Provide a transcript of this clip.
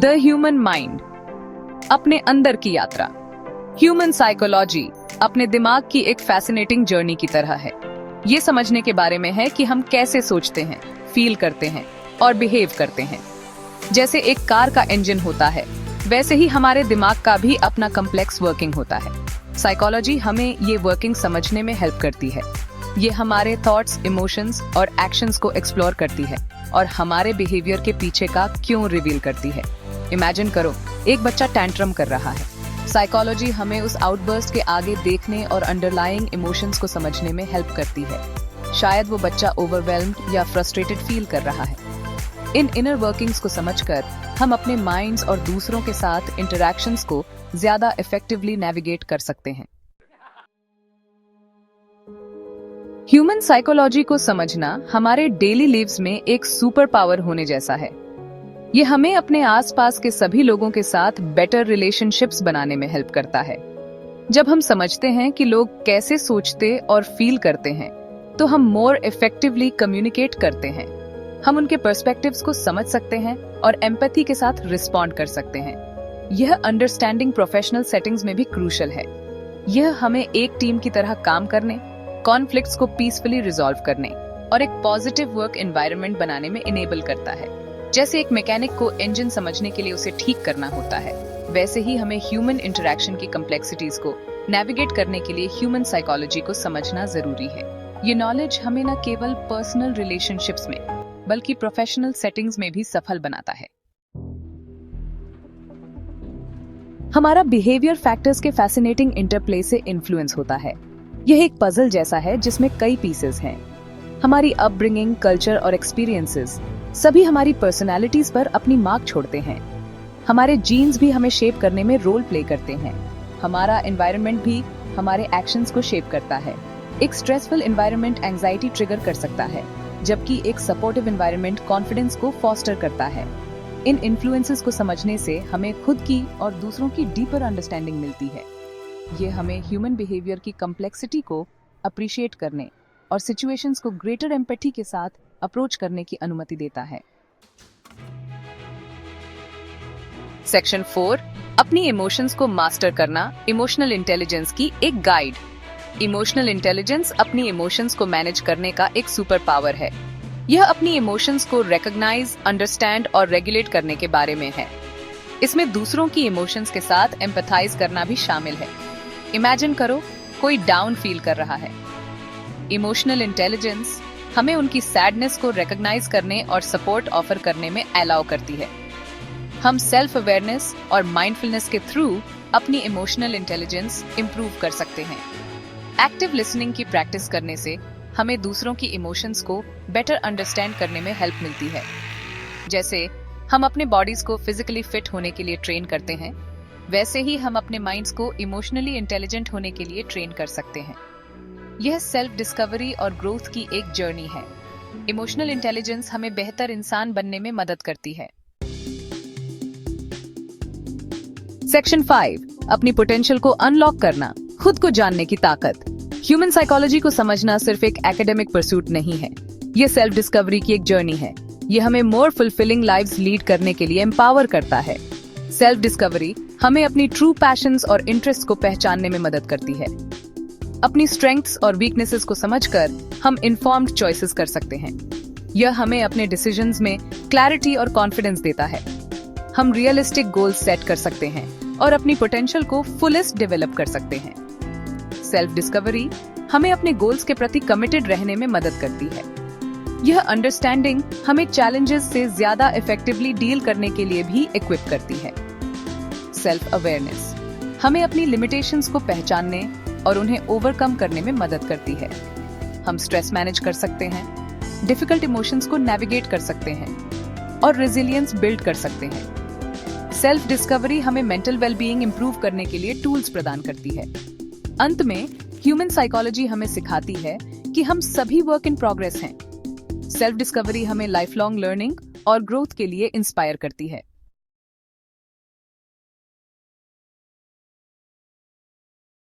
The human mind, अपने अंदर की यात्रा। ह्यूमन साइकोलॉजी अपने दिमाग की एक फैसिनेटिंग जर्नी की तरह है। ये समझने के बारे में है कि हम कैसे सोचते हैं, फील करते हैं और बिहेव करते हैं। जैसे एक कार का इंजन होता है, वैसे ही हमारे दिमाग का भी अपना कॉम्प्लेक्स वर्किंग होता है। साइकोलॉजी हमें ये वर्किंग समझने में हेल्प करती है। ये हमारे थॉट्स, इमोशंस और एक्शंस को एक्सप्लोर करती है और हमारे बिहेवियर के पीछे का क्यों रिवील करती है। इमेजिन करो, एक बच्चा टैंट्रम कर रहा है। साइकोलॉजी हमें उस आउटबर्स्ट के आगे देखने और अंडरलाइंग इमोशंस को समझने में हेल्प करती है। शायद वो बच्चा ओवरवेल्म्ड या फ्रस्ट्रेटेड फील कर रहा है। इन इनर वर्किंग्स को समझकर हम अपने माइंड्स और दूसरों के साथ इंटरैक्शंस को ज्यादा इफेक्टिवली नेविगेट कर सकते हैं। ह्यूमन साइकोलॉजी को समझना हमारे डेली लिव्स में एक सुपर पावर होने जैसा है। ये हमें अपने आसपास के सभी लोगों के साथ बेटर रिलेशनशिप्स बनाने में हेल्प करता है। जब हम समझते हैं कि लोग कैसे सोचते और फील करते हैं, तो हम मोर इफेक्टिवली कम्युनिकेट करते हैं। हम उनके पर्सपेक्टिव्स को समझ सकते हैं और एम्पैथी के साथ रिस्पॉन्ड कर सकते हैं। यह अंडरस्टैंडिंग प्रोफेशनल सेटिंग्स में भी क्रूशियल है। यह हमें एक टीम की तरह काम करने, कॉन्फ्लिक्ट्स को पीसफुली रिजॉल्व करने और एक पॉजिटिव वर्क एनवायरनमेंट बनाने में इनेबल करता है। जैसे एक मैकेनिक को इंजन समझने के लिए उसे ठीक करना होता है, वैसे ही हमें ह्यूमन इंटरैक्शन की कॉम्प्लेक्सिटीज को नेविगेट करने के लिए ह्यूमन साइकोलॉजी को समझना जरूरी है। ये नॉलेज हमें न केवल पर्सनल रिलेशनशिप्स में बल्कि प्रोफेशनल सेटिंग्स में भी सफल बनाता है। हमारा बिहेवियर फैक्टर्स के फैसिनेटिंग इंटरप्ले से इन्फ्लुएंस होता है। यह एक पजल जैसा है जिसमें कई पीसेस हैं। हमारी अपब्रिंगिंग, कल्चर और एक्सपीरियंसेस सभी हमारी पर्सनालिटीज पर अपनी मार्क छोड़ते हैं। हमारे जीन्स भी हमें शेप करने में रोल प्ले करते हैं। हमारा एनवायरनमेंट भी हमारे एक्शंस को शेप करता है। एक स्ट्रेसफुल एनवायरनमेंट एंजाइटी ट्रिगर कर सकता है, जबकि एक सपोर्टिव एनवायरनमेंट कॉन्फिडेंस को फॉस्टर करता है। इन इन्फ्लुएंसेस को समझने से हमें खुद की और दूसरों की डीपर अंडरस्टैंडिंग मिलती है। ये हमें ह्यूमन बिहेवियर की कॉम्प्लेक्सिटी को अप्रिशिएट करने और सिचुएशंस को ग्रेटर एम्पैथी के साथ अप्रोच करने की अनुमति देता है। सेक्शन 4, अपनी इमोशंस को मास्टर करना, इमोशनल इंटेलिजेंस की एक गाइड। इमोशनल इंटेलिजेंस अपनी इमोशंस को मैनेज करने का एक सुपर पावर है। यह अपनी इमोशंस को रिकॉग्नाइज, अंडरस्टैंड और रेगुलेट करने के बारे में है। इसमें दूसरों की इमोशंस के साथ एम्पैथाइज करना भी शामिल है। इमेजिन करो, कोई डाउन फील कर रहा है। इमोशनल इंटेलिजेंस हमें उनकी सैडनेस को रिकॉग्नाइज करने और सपोर्ट ऑफर करने में अलाउ करती है। हम सेल्फ अवेयरनेस और माइंडफुलनेस के थ्रू अपनी इमोशनल इंटेलिजेंस इंप्रूव कर सकते हैं। एक्टिव लिसनिंग की प्रैक्टिस करने से हमें दूसरों की इमोशंस को बेटर अंडरस्टैंड करने में हेल्प मिलती है। जैसे हम अपने बॉडीज को फिजिकली फिट होने के लिए ट्रेन करते हैं, वैसे ही हम अपने माइंड्स को इमोशनली इंटेलिजेंट होने के लिए ट्रेन कर सकते हैं। यह सेल्फ डिस्कवरी और ग्रोथ की एक जर्नी है। इमोशनल इंटेलिजेंस हमें बेहतर इंसान बनने में मदद करती है। सेक्शन 5, अपनी पोटेंशियल को अनलॉक करना, खुद को जानने की ताकत। ह्यूमन साइकोलॉजी को समझना सिर्फ एक एकेडमिक परसूट नहीं है। यह सेल्फ डिस्कवरी की एक जर्नी है। यह हमें मोर फुलफिलिंग लाइव्स लीड करने के लिए एम्पावर करता है। सेल्फ डिस्कवरी हमें अपनी ट्रू पैशंस और इंटरेस्ट को पहचानने में मदद करती है। अपनी स्ट्रेंथ्स और वीकनेसेस को समझकर हम इन्फॉर्म्ड चॉइसेस कर सकते हैं। यह हमें अपने डिसीजंस में क्लैरिटी और कॉन्फिडेंस देता है। हम रियलिस्टिक गोल्स सेट कर सकते हैं और अपनी पोटेंशियल को फुलेस्ट डेवलप कर सकते हैं। सेल्फ डिस्कवरी हमें अपने गोल्स के प्रति कमिटेड रहने में मदद करती है। यह अंडरस्टैंडिंग हमें चैलेंजेस से ज्यादा इफेक्टिवली डील करने के लिए भी इक्विप करती है। सेल्फ अवेयरनेस हमें अपनी लिमिटेशंस को पहचानने और उन्हें ओवरकम करने में मदद करती है। हम स्ट्रेस मैनेज कर सकते हैं, डिफिकल्ट इमोशंस को नेविगेट कर सकते हैं और रेजिलियंस बिल्ड कर सकते हैं। सेल्फ डिस्कवरी हमें मेंटल वेलबीइंग इंप्रूव करने के लिए टूल्स प्रदान करती है। अंत में ह्यूमन साइकोलॉजी हमें सिखाती है कि हम सभी वर्क इन प्रोग्रेस हैं। सेल्फ डिस्कवरी हमें लाइफ लॉन्ग लर्निंग और ग्रोथ के लिए इंस्पायर करती है।